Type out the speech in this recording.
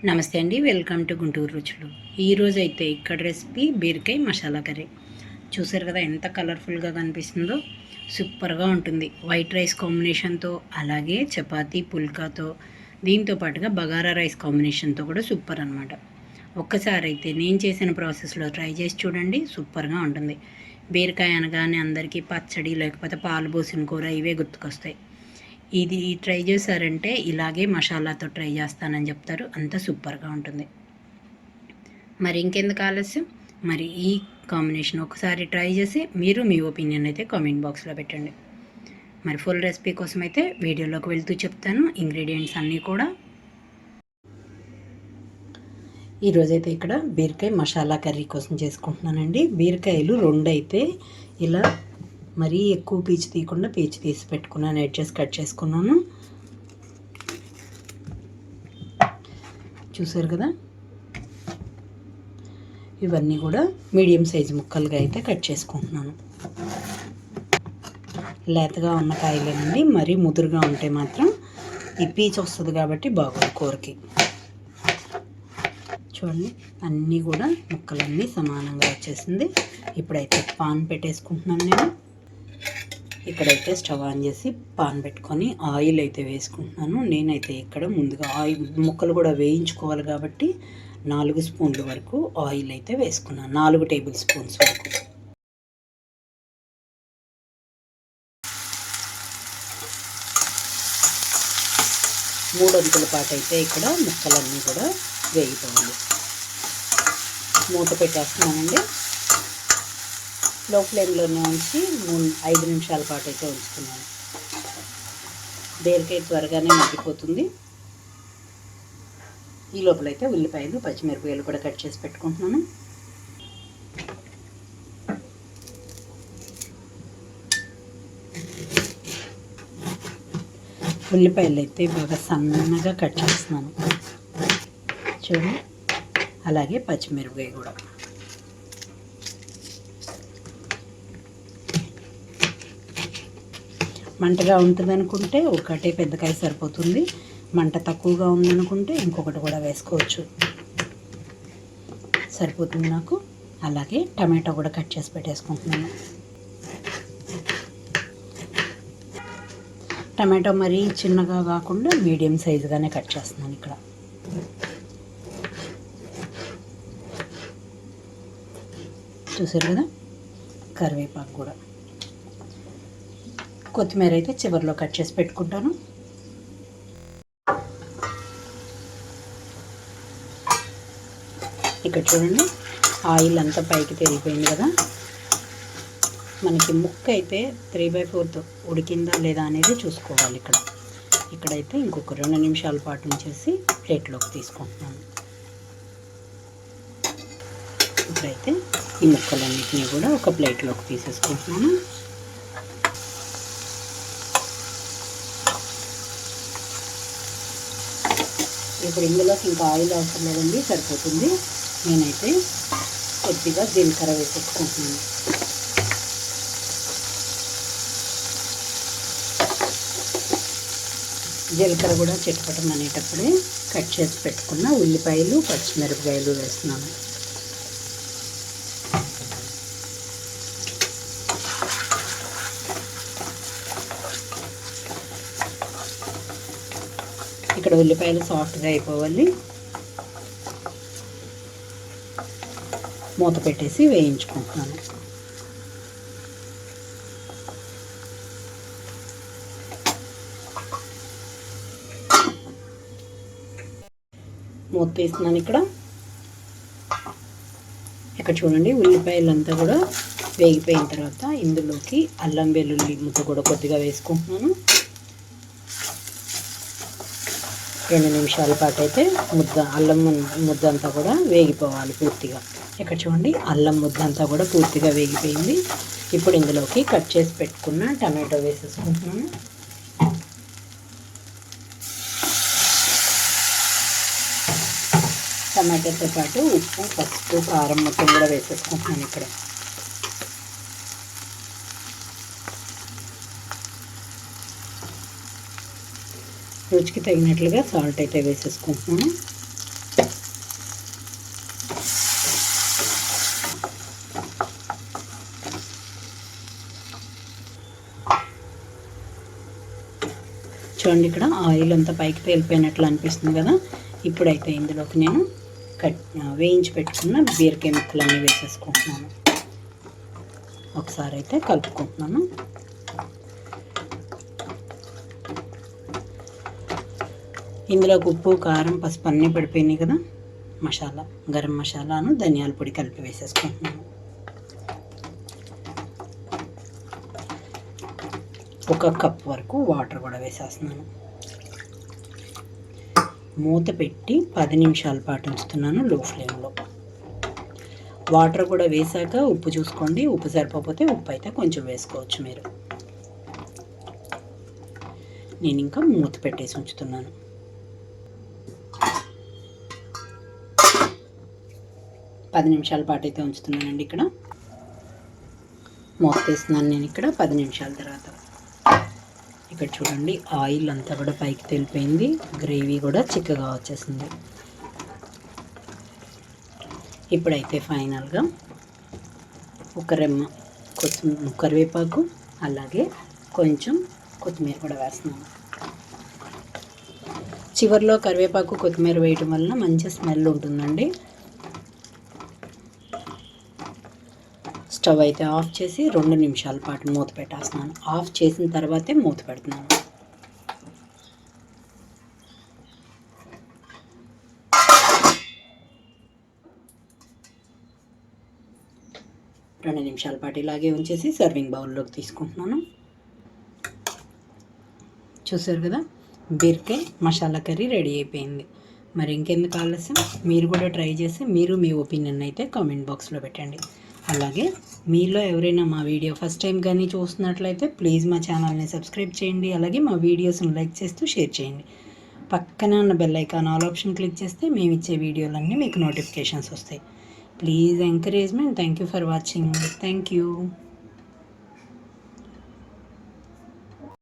నమస్తే అండి, welcome to Guntur రుచులు. ఈరోజు అయితే ఇక్కడ రెసిపీ బీరకాయ మసాలా కర్రీ. చూసారు కదా ఎంత కలర్ఫుల్గా కనిపిస్తుందో. సూపర్గా ఉంటుంది వైట్ రైస్ కాంబినేషన్తో, అలాగే చపాతీ పుల్కాతో, దీంతో పాటుగా బగారా రైస్ కాంబినేషన్తో కూడా సూపర్ అనమాట. ఒక్కసారి అయితే నేను చేసిన ప్రాసెస్లో ట్రై చేసి చూడండి, సూపర్గా ఉంటుంది. బీరకాయ అనగానే అందరికీ పచ్చడి లేకపోతే పాలు పోసిన కూర ఇవే గుర్తుకొస్తాయి. ఇది ట్రై చేశారంటే ఇలాగే మసాలాతో ట్రై చేస్తానని చెప్తారు, అంత సూపర్గా ఉంటుంది. మరి ఇంకెందుకు ఆలస్యం, మరి ఈ కాంబినేషన్ ఒకసారి ట్రై చేసి మీరు మీ ఒపీనియన్ అయితే కామెంట్ బాక్స్లో పెట్టండి. మరి ఫుల్ రెసిపీ కోసం అయితే వీడియోలోకి వెళ్తూ చెప్తాను. ఇంగ్రీడియంట్స్ అన్నీ కూడా ఈరోజైతే ఇక్కడ బీరకాయ మసాలా కర్రీ కోసం చేసుకుంటున్నానండి. బీరకాయలు రెండు అయితే ఇలా మరీ ఎక్కువ పీచు తీయకుండా పీచు తీసి పెట్టుకున్నాను, ఎడ్జెస్ కట్ చేసుకున్నాను. చూసారు కదా, ఇవన్నీ కూడా మీడియం సైజు ముక్కలుగా అయితే కట్ చేసుకుంటున్నాను. లేతగా ఉన్న కాయలేనండి, మరీ ముదురుగా ఉంటే మాత్రం ఈ పీచు వస్తుంది కాబట్టి బాగుంది కూరకి. చూడండి, అన్నీ కూడా ముక్కలన్నీ సమానంగా వచ్చేసింది. ఇప్పుడైతే పాన్ పెట్టేసుకుంటున్నాను నేను. ఇక్కడైతే స్టవ్ ఆన్ చేసి పాన్ పెట్టుకొని ఆయిల్ అయితే వేసుకుంటున్నాను. నేనైతే ఇక్కడ ముందుగా ఆయిల్ ముక్కలు కూడా వేయించుకోవాలి కాబట్టి 4 స్పూన్ల వరకు ఆయిల్ అయితే వేసుకున్నాను, 4 టేబుల్ స్పూన్స్ వరకు. మూడొంతుల పాటు అయితే ఇక్కడ ముక్కలన్నీ కూడా వేగిపోవాలి. మూత పెట్టేస్తున్నానండి. లో ఫ్లేమ్లోనే ఉంచి 5 నిమిషాల పాటు అయితే ఉంచుతున్నాను. బీరకాయ త్వరగానే మగ్గిపోతుంది. ఈ లోపలైతే ఉల్లిపాయలు పచ్చిమిరపకాయలు కూడా కట్ చేసి పెట్టుకుంటున్నాను. ఉల్లిపాయలు అయితే బాగా సన్నగా కట్ చేస్తున్నాను చూడండి. అలాగే పచ్చిమిరపకాయ కూడా. మంటగా ఉంటుంది అనుకుంటే ఒకటే పెద్దకాయ సరిపోతుంది. మంట తక్కువగా ఉందనుకుంటే ఇంకొకటి కూడా వేసుకోవచ్చు, సరిపోతుంది నాకు. అలాగే టమాటో కూడా కట్ చేసి పెట్టేసుకుంటున్నాను. టమాటో మరీ చిన్నగా కాకుండా మీడియం సైజుగానే కట్ చేస్తున్నాను ఇక్కడ. చూసారు కదా, కరివేపాకు కూడా. కొత్తిమీర అయితే చివరిలో కట్ చేసి పెట్టుకుంటాను. ఇక్కడ చూడండి, ఆయిల్ అంతా పైకి తెరిగిపోయింది కదా. మనకి ముక్క అయితే 3/4 ఉడికిందా లేదా అనేది చూసుకోవాలి. ఇక్కడైతే ఇంకొక 2 నిమిషాల పాటు ఉంచేసి ప్లేట్లోకి తీసుకుంటున్నాను. ఇప్పుడైతే ఈ ముక్కలన్నింటినీ కూడా ఒక ప్లేట్లోకి తీసేసుకుంటున్నాను. ఇప్పుడు ఇందులోకి ఇంకా ఆయిల్ అవసరం లేదండి, సరిపోతుంది. నేనైతే కొద్దిగా జీలకర్ర వేసేసుకుంటున్నాను. జీలకర్ర కూడా చిటపటం అనేటప్పుడే కట్ చేసి పెట్టుకున్న ఉల్లిపాయలు పచ్చిమిరపకాయలు వేస్తున్నాను. ఇక్కడ ఉల్లిపాయలు సాఫ్ట్గా అయిపోవాలి. మూత పెట్టేసి వేయించుకుంటున్నాను. మూత తీస్తున్నాను. ఇక్కడ చూడండి, ఉల్లిపాయలంతా కూడా వేగిపోయిన తర్వాత ఇందులోకి అల్లం వెల్లుల్లి ముద్ద కూడా కొద్దిగా వేసుకుంటున్నాను. 2 నిమిషాల పాటు అయితే అల్లం ముద్ద అంతా కూడా వేగిపోవాలి పూర్తిగా. ఇక్కడ చూడండి, అల్లం ముద్ద అంతా కూడా పూర్తిగా వేగిపోయింది. ఇప్పుడు ఇందులోకి కట్ చేసి పెట్టుకున్న టమాటో వేసేసుకుంటున్నాను. టమాటోతో పాటు ఉప్పు, పసుపు, కారం మొత్తం కూడా వేసేసుకుంటున్నాను. ఇక్కడ రుచికి తగినట్లుగా సాల్ట్ అయితే వేసేసుకుంటున్నాను. చూడండి ఇక్కడ ఆయిల్ అంతా పైకి తేలిపోయినట్లు అనిపిస్తుంది కదా. ఇప్పుడైతే ఇందులోకి నేను వేయించి పెట్టుకున్న బీరకాయ ముక్కలన్నీ వేసేసుకుంటున్నాను. ఒకసారి అయితే కలుపుకుంటున్నాను. ఇందులోకి ఉప్పు, కారం, పసుపు అన్నీ పడిపోయినాయి కదా. మసాలా, గరం మసాలాను ధనియాల పొడి కలిపి వేసేసుకుంటున్నాను. ఒక కప్ వరకు వాటర్ కూడా వేసేస్తున్నాను. మూత పెట్టి 10 నిమిషాల పాటు ఉంచుతున్నాను లో ఫ్లేమ్లో. వాటర్ కూడా వేసాక ఉప్పు చూసుకోండి. ఉప్పు సరిపోతే ఉప్పు అయితే కొంచెం వేసుకోవచ్చు మీరు. నేను ఇంకా మూత పెట్టేసి ఉంచుతున్నాను. పది నిమిషాల పాటు అయితే ఉంచుతున్నానండి. ఇక్కడ మూత తీస్తున్నాను నేను ఇక్కడ 10 నిమిషాల తర్వాత. ఇక్కడ చూడండి ఆయిల్ అంతా కూడా పైకి తెలిపోయింది, గ్రేవీ కూడా చిక్కగా వచ్చేసింది. ఇప్పుడైతే ఫైనల్గా ఒక రెమ్మ కరివేపాకు అలాగే కొంచెం కొత్తిమీర కూడా వేస్తున్నాను. చివరిలో కరివేపాకు కొత్తిమీర వేయటం వలన మంచి స్మెల్ ఉంటుందండి. స్టవ్ అయితే ఆఫ్ చేసి 2 నిమిషాల పాటు మూత పెట్టేస్తున్నాను. ఆఫ్ చేసిన తర్వాతే మూత పెడుతున్నాను. రెండు నిమిషాల పాటు ఇలాగే ఉంచేసి సర్వింగ్ బౌల్లోకి తీసుకుంటున్నాను. చూసారు కదా, బీరకాయ మసాలా కర్రీ రెడీ అయిపోయింది. మరి ఇంకెందుకు ఆలస్యం, మీరు కూడా ట్రై చేసి మీరు మీ ఒపీనియన్ అయితే కామెంట్ బాక్స్లో పెట్టండి. అలాగే మీలో ఎవరైనా మా వీడియో ఫస్ట్ టైం కానీ చూస్తున్నట్లయితే ప్లీజ్ మా ఛానల్ని సబ్స్క్రైబ్ చేయండి. అలాగే మా వీడియోస్ని లైక్ చేస్తూ షేర్ చేయండి. పక్కనే ఉన్న bell icon all option click చేస్తే మేము ఇచ్చే వీడియోలన్నీ మీకు నోటిఫికేషన్స్ వస్తాయి. Please encouragement. Thank you for watching. Thank you.